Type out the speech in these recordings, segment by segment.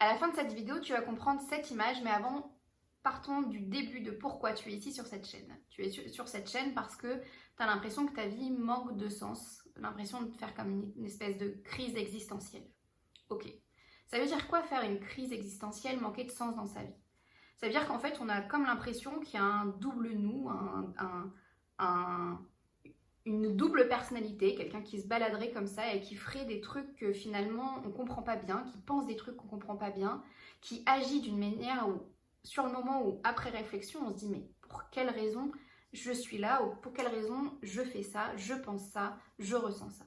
À la fin de cette vidéo, tu vas comprendre cette image, mais avant, partons du début de pourquoi tu es ici sur cette chaîne. Tu es sur cette chaîne parce que tu as l'impression que ta vie manque de sens, l'impression de faire comme une espèce de crise existentielle. Ok. Ça veut dire quoi faire une crise existentielle, manquer de sens dans sa vie? Ça veut dire qu'en fait, on a comme l'impression qu'il y a un double nous, une double personnalité, quelqu'un qui se baladerait comme ça et qui ferait des trucs que finalement on comprend pas bien, qui pense des trucs qu'on comprend pas bien, qui agit d'une manière où, sur le moment où, après réflexion, on se dit mais pour quelle raison je suis là, ou pour quelle raison je fais ça, je pense ça, je ressens ça.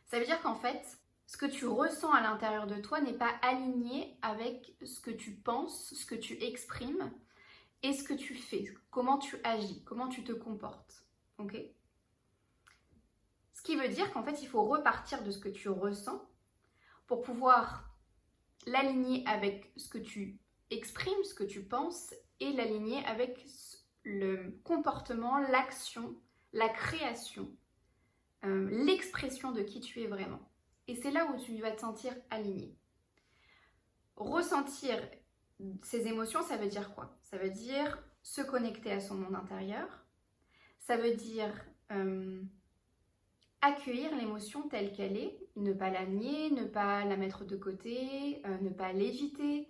Ça veut dire qu'en fait, ce que tu ressens à l'intérieur de toi n'est pas aligné avec ce que tu penses, ce que tu exprimes et ce que tu fais, comment tu agis, comment tu te comportes. Ok? Ce qui veut dire qu'en fait, il faut repartir de ce que tu ressens pour pouvoir l'aligner avec ce que tu exprimes, ce que tu penses, et l'aligner avec le comportement, l'action, la création, l'expression de qui tu es vraiment. Et c'est là où tu vas te sentir aligné. Ressentir ces émotions, ça veut dire quoi? Ça veut dire se connecter à son monde intérieur. Ça veut dire accueillir l'émotion telle qu'elle est, ne pas la nier, ne pas la mettre de côté, ne pas l'éviter.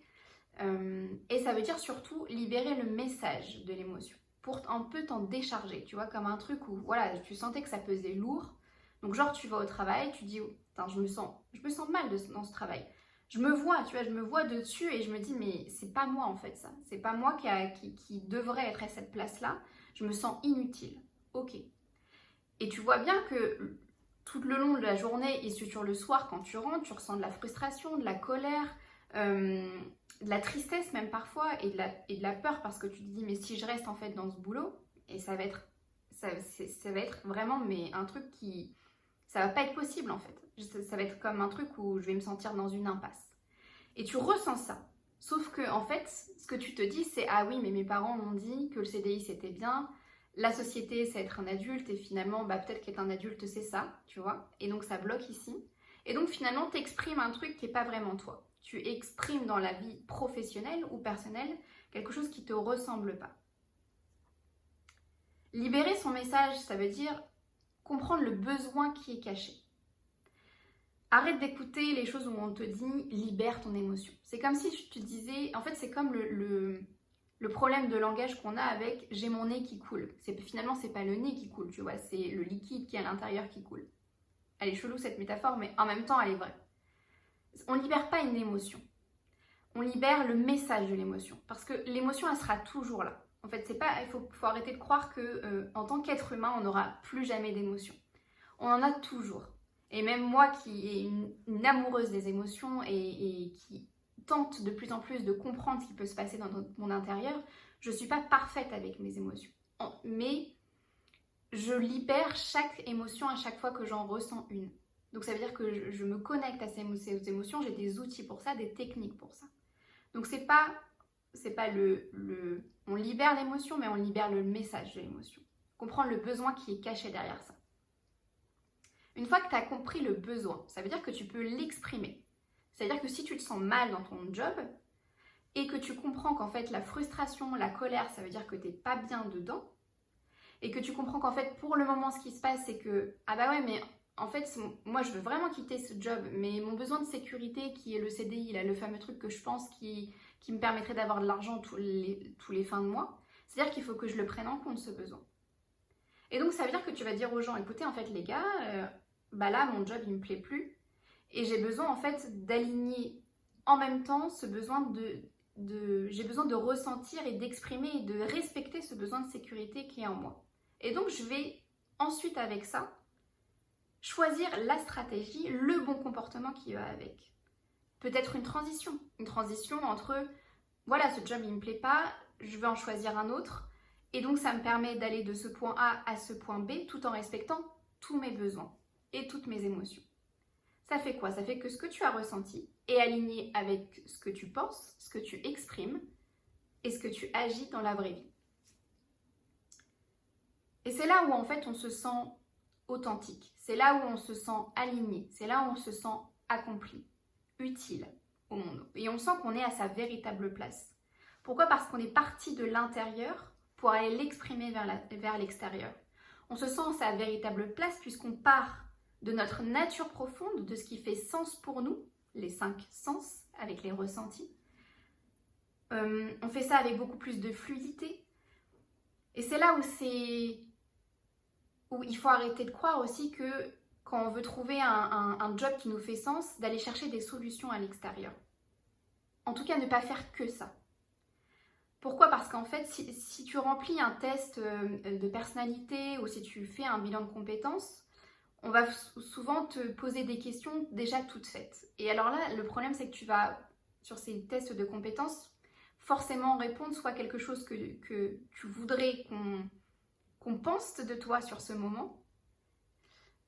Et ça veut dire surtout libérer le message de l'émotion pour un peu t'en décharger, tu vois, comme un truc où voilà, tu sentais que ça pesait lourd. Donc genre tu vas au travail, tu dis je me sens mal dans ce travail. Je me vois, tu vois, je me vois dessus et je me dis mais c'est pas moi en fait ça. C'est pas moi qui devrait être à cette place-là. Je me sens inutile. Ok. Et tu vois bien que tout le long de la journée et sur le soir quand tu rentres, tu ressens de la frustration, de la colère, de la tristesse même parfois et de la peur parce que tu te dis mais si je reste en fait dans ce boulot et ça va être vraiment mais un truc qui ça va pas être possible en fait. Ça va être comme un truc où je vais me sentir dans une impasse. Et tu ressens ça. Sauf que en fait, ce que tu te dis c'est ah oui mais mes parents m'ont dit que le CDI c'était bien, la société c'est être un adulte et finalement bah peut-être qu'être un adulte c'est ça, tu vois. Et donc ça bloque ici. Et donc finalement t'exprimes un truc qui est pas vraiment toi. Tu exprimes dans la vie professionnelle ou personnelle quelque chose qui te ressemble pas. Libérer son message, ça veut dire comprendre le besoin qui est caché. Arrête d'écouter les choses où on te dit libère ton émotion. C'est comme si je te disais, en fait c'est comme le problème de langage qu'on a avec j'ai mon nez qui coule. Finalement c'est pas le nez qui coule, tu vois, c'est le liquide qui est à l'intérieur qui coule. Elle est chelou cette métaphore, mais en même temps elle est vraie. On libère pas une émotion. On libère le message de l'émotion. Parce que l'émotion, elle sera toujours là. En fait, c'est pas, il faut arrêter de croire que en tant qu'être humain, on n'aura plus jamais d'émotion. On en a toujours. Et même moi qui est une amoureuse des émotions et qui tente de plus en plus de comprendre ce qui peut se passer dans mon intérieur, je ne suis pas parfaite avec mes émotions. Mais je libère chaque émotion à chaque fois que j'en ressens une. Donc ça veut dire que je me connecte à ces émotions, j'ai des outils pour ça, des techniques pour ça. Donc c'est pas on libère l'émotion, mais on libère le message de l'émotion. Comprendre le besoin qui est caché derrière ça. Une fois que tu as compris le besoin, ça veut dire que tu peux l'exprimer. C'est-à-dire que si tu te sens mal dans ton job et que tu comprends qu'en fait la frustration, la colère, ça veut dire que tu n'es pas bien dedans et que tu comprends qu'en fait pour le moment ce qui se passe c'est que ah bah ouais mais en fait moi je veux vraiment quitter ce job mais mon besoin de sécurité qui est le CDI, là, le fameux truc que je pense qui me permettrait d'avoir de l'argent tous les fins de mois, c'est-à-dire qu'il faut que je le prenne en compte ce besoin. Et donc ça veut dire que tu vas dire aux gens écoutez en fait les gars, bah là mon job il me plaît plus et j'ai besoin en fait d'aligner en même temps ce besoin j'ai besoin de ressentir et d'exprimer et de respecter ce besoin de sécurité qui est en moi. Et donc je vais ensuite avec ça choisir la stratégie, le bon comportement qui va avec. Peut-être une transition entre voilà ce job il me plaît pas, je vais en choisir un autre et donc ça me permet d'aller de ce point A à ce point B tout en respectant tous mes besoins et toutes mes émotions. Ça fait quoi? Ça fait que ce que tu as ressenti est aligné avec ce que tu penses, ce que tu exprimes et ce que tu agis dans la vraie vie. Et c'est là où en fait on se sent authentique, c'est là où on se sent aligné, c'est là où on se sent accompli, utile. au monde. Et on sent qu'on est à sa véritable place. Pourquoi? Parce qu'on est parti de l'intérieur pour aller l'exprimer vers l'extérieur. On se sent à sa véritable place puisqu'on part de notre nature profonde, de ce qui fait sens pour nous, les 5 sens, avec les ressentis. On fait ça avec beaucoup plus de fluidité. Et c'est là où il faut arrêter de croire aussi que quand on veut trouver un job qui nous fait sens, d'aller chercher des solutions à l'extérieur. En tout cas, ne pas faire que ça. Pourquoi? Parce qu'en fait, si tu remplis un test de personnalité ou si tu fais un bilan de compétences, on va souvent te poser des questions déjà toutes faites. Et alors là, le problème, c'est que tu vas, sur ces tests de compétences, forcément répondre soit quelque chose que tu voudrais qu'on pense de toi sur ce moment,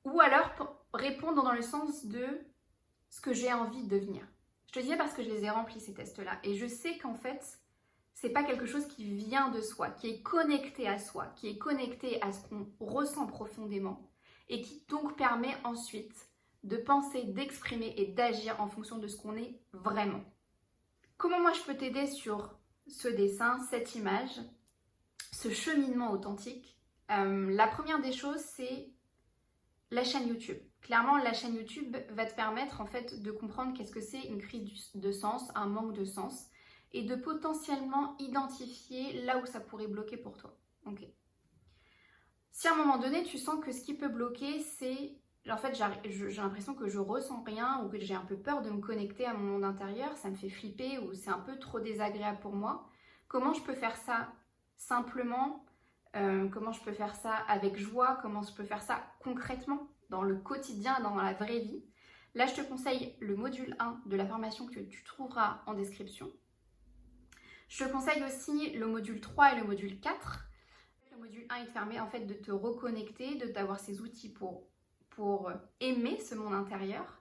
ou alors répondre dans le sens de ce que j'ai envie de devenir. Je te dis parce que je les ai remplis ces tests-là, et je sais qu'en fait, c'est pas quelque chose qui vient de soi, qui est connecté à soi, qui est connecté à ce qu'on ressent profondément, et qui donc permet ensuite de penser, d'exprimer et d'agir en fonction de ce qu'on est vraiment. Comment moi je peux t'aider sur ce dessin, cette image, ce cheminement authentique? La première des choses, c'est la chaîne YouTube. Clairement, la chaîne YouTube va te permettre en fait de comprendre qu'est-ce que c'est une crise de sens, un manque de sens, et de potentiellement identifier là où ça pourrait bloquer pour toi. Okay. Si à un moment donné, tu sens que ce qui peut bloquer, c'est... En fait, j'ai l'impression que je ressens rien ou que j'ai un peu peur de me connecter à mon monde intérieur, ça me fait flipper ou c'est un peu trop désagréable pour moi. Comment je peux faire ça simplement? Comment je peux faire ça avec joie? Comment je peux faire ça concrètement, dans le quotidien, dans la vraie vie? Là, je te conseille le module 1 de la formation que tu trouveras en description. Je te conseille aussi le module 3 et le module 4. Le module 1, il te permet en fait de te reconnecter, d'avoir ces outils pour aimer ce monde intérieur.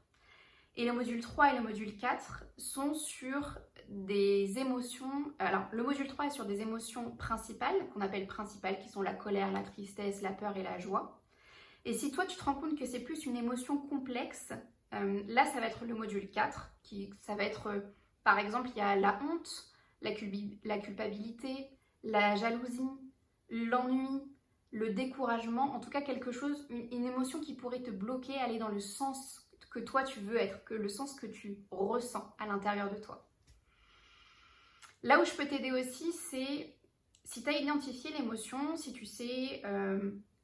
Et le module 3 et le module 4 sont sur des émotions... Alors, le module 3 est sur des émotions principales, qu'on appelle principales, qui sont la colère, la tristesse, la peur et la joie. Et si toi, tu te rends compte que c'est plus une émotion complexe, là, ça va être le module 4, ça va être, par exemple, il y a la honte, la culpabilité, la jalousie, l'ennui, le découragement, en tout cas quelque chose, une émotion qui pourrait te bloquer, aller dans le sens que toi tu veux être, que le sens que tu ressens à l'intérieur de toi. Là où je peux t'aider aussi, c'est si tu as identifié l'émotion, si tu sais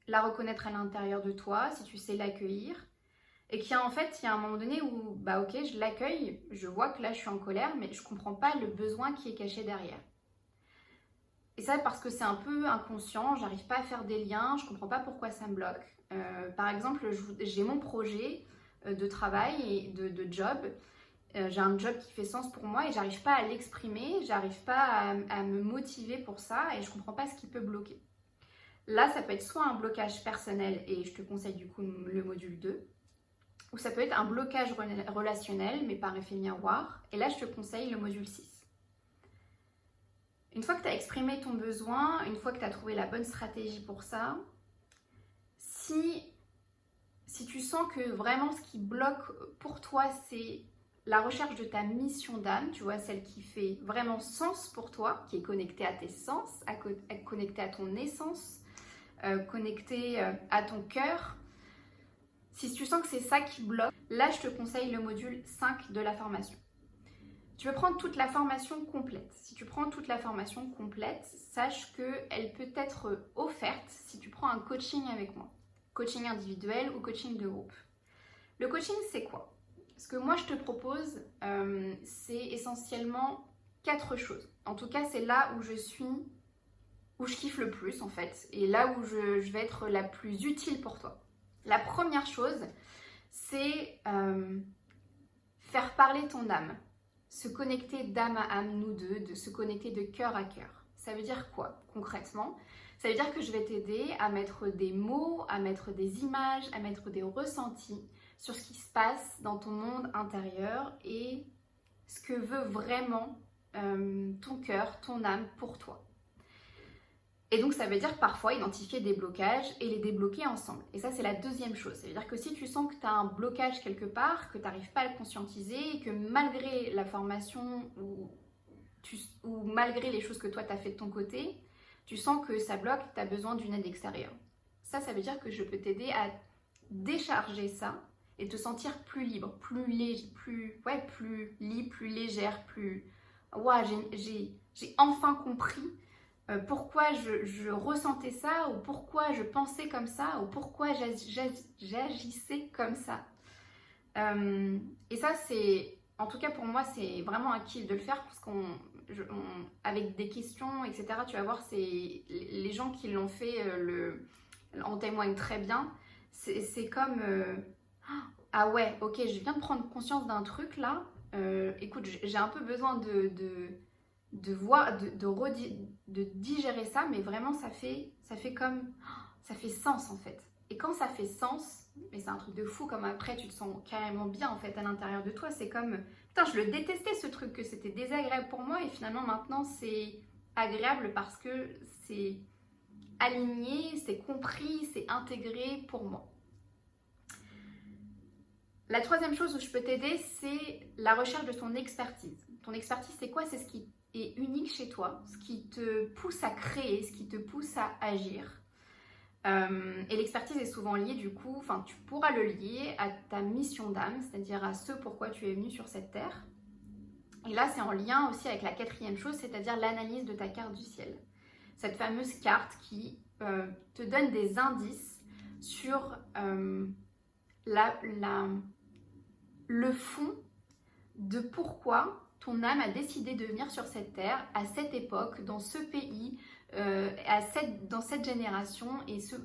la reconnaître à l'intérieur de toi, si tu sais l'accueillir, et qu'il y a en fait, il y a un moment donné où, bah ok, je l'accueille, je vois que là je suis en colère, mais je ne comprends pas le besoin qui est caché derrière. Et ça parce que c'est un peu inconscient, j'arrive pas à faire des liens, je comprends pas pourquoi ça me bloque. Par exemple, j'ai mon projet de travail et de job. J'ai un job qui fait sens pour moi et j'arrive pas à l'exprimer, j'arrive pas à me motiver pour ça et je comprends pas ce qui peut bloquer. Là, ça peut être soit un blocage personnel et je te conseille du coup le module 2, ou ça peut être un blocage relationnel mais par effet miroir et là je te conseille le module 6. Une fois que tu as exprimé ton besoin, une fois que tu as trouvé la bonne stratégie pour ça, si tu sens que vraiment ce qui bloque pour toi, c'est la recherche de ta mission d'âme, tu vois, celle qui fait vraiment sens pour toi, qui est connectée à tes sens, connectée à ton essence, connectée à ton cœur, si tu sens que c'est ça qui bloque, là je te conseille le module 5 de la formation. Tu peux prendre toute la formation complète. Si tu prends toute la formation complète, sache qu'elle peut être offerte si tu prends un coaching avec moi. Coaching individuel ou coaching de groupe. Le coaching, c'est quoi? Ce que moi je te propose, c'est essentiellement 4 choses. En tout cas, c'est là où je kiffe le plus en fait, et là où je vais être la plus utile pour toi. La première chose, c'est faire parler ton âme. Se connecter d'âme à âme, nous deux, de se connecter de cœur à cœur. Ça veut dire quoi concrètement? Ça veut dire que je vais t'aider à mettre des mots, à mettre des images, à mettre des ressentis sur ce qui se passe dans ton monde intérieur et ce que veut vraiment ton cœur, ton âme pour toi. Et donc ça veut dire parfois identifier des blocages et les débloquer ensemble. Et ça c'est la deuxième chose. Ça veut dire que si tu sens que tu as un blocage quelque part, que tu n'arrives pas à le conscientiser, et que malgré la formation ou malgré les choses que toi tu as fait de ton côté, tu sens que ça bloque, tu as besoin d'une aide extérieure. Ça veut dire que je peux t'aider à décharger ça et te sentir plus libre, plus libre, plus légère, plus... Ouais, j'ai enfin compris pourquoi je ressentais ça, ou pourquoi je pensais comme ça, ou pourquoi j'agissais comme ça. Et ça, c'est, en tout cas pour moi, c'est vraiment un kiff de le faire, parce avec des questions, etc., tu vas voir, c'est les gens qui l'ont fait en témoignent très bien. C'est comme, ah ouais, ok, je viens de prendre conscience d'un truc là, écoute, j'ai un peu besoin de digérer ça, mais vraiment ça fait ça fait sens en fait. Et quand ça fait sens, mais c'est un truc de fou, comme après tu te sens carrément bien en fait à l'intérieur de toi, c'est comme, putain, je le détestais ce truc, que c'était désagréable pour moi, et finalement maintenant c'est agréable parce que c'est aligné, c'est compris, c'est intégré pour moi. La troisième chose où je peux t'aider, c'est la recherche de ton expertise. Ton expertise, c'est quoi? C'est ce qui est unique chez toi, ce qui te pousse à créer, ce qui te pousse à agir. Et l'expertise est souvent liée du coup, enfin tu pourras le lier à ta mission d'âme, c'est-à-dire à ce pourquoi tu es venu sur cette terre. Et là, c'est en lien aussi avec la quatrième chose, c'est-à-dire l'analyse de ta carte du ciel. Cette fameuse carte qui te donne des indices sur le fond de pourquoi ton âme a décidé de venir sur cette terre, à cette époque, dans ce pays, dans cette génération, et ce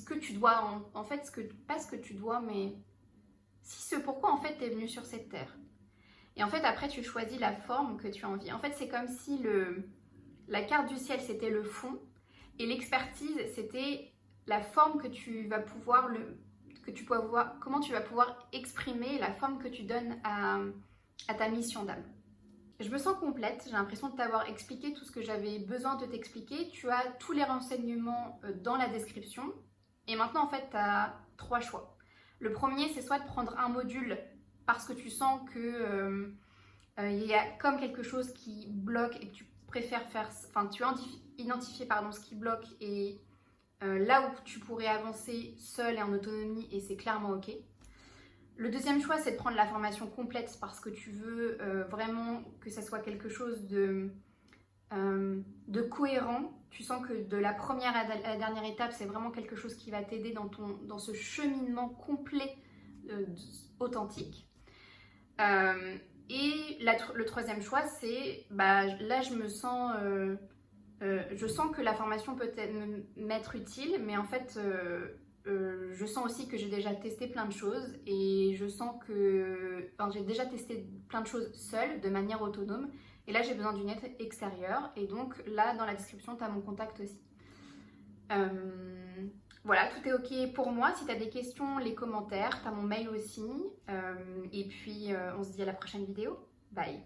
que tu dois, en fait, pas ce que tu dois, mais si ce pourquoi en fait tu es venu sur cette terre. Et en fait, après, tu choisis la forme que tu as envie. En fait, c'est comme si la carte du ciel, c'était le fond, et l'expertise, c'était la forme que tu vas pouvoir comment tu vas pouvoir exprimer la forme que tu donnes à ta mission d'âme. Je me sens complète, j'ai l'impression de t'avoir expliqué tout ce que j'avais besoin de t'expliquer. Tu as tous les renseignements dans la description. Et maintenant, en fait, tu as 3 choix. Le premier, c'est soit de prendre un module parce que tu sens que il y a comme quelque chose qui bloque et que tu préfères faire... Enfin, tu as identifié ce qui bloque et là où tu pourrais avancer seul et en autonomie, et c'est clairement ok. Le deuxième choix, c'est de prendre la formation complète parce que tu veux vraiment que ça soit quelque chose de cohérent. Tu sens que de la première à la dernière étape, c'est vraiment quelque chose qui va t'aider dans ce cheminement complet authentique. Et le troisième choix, c'est, là je me sens... je sens que la formation peut m'être utile, mais en fait, je sens aussi que j'ai déjà testé plein de choses, et je sens que j'ai déjà testé plein de choses seule, de manière autonome, et là j'ai besoin d'une aide extérieure, et donc là dans la description tu as mon contact aussi. Voilà, tout est ok pour moi. Si tu as des questions, les commentaires, tu as mon mail aussi, et puis on se dit à la prochaine vidéo. Bye.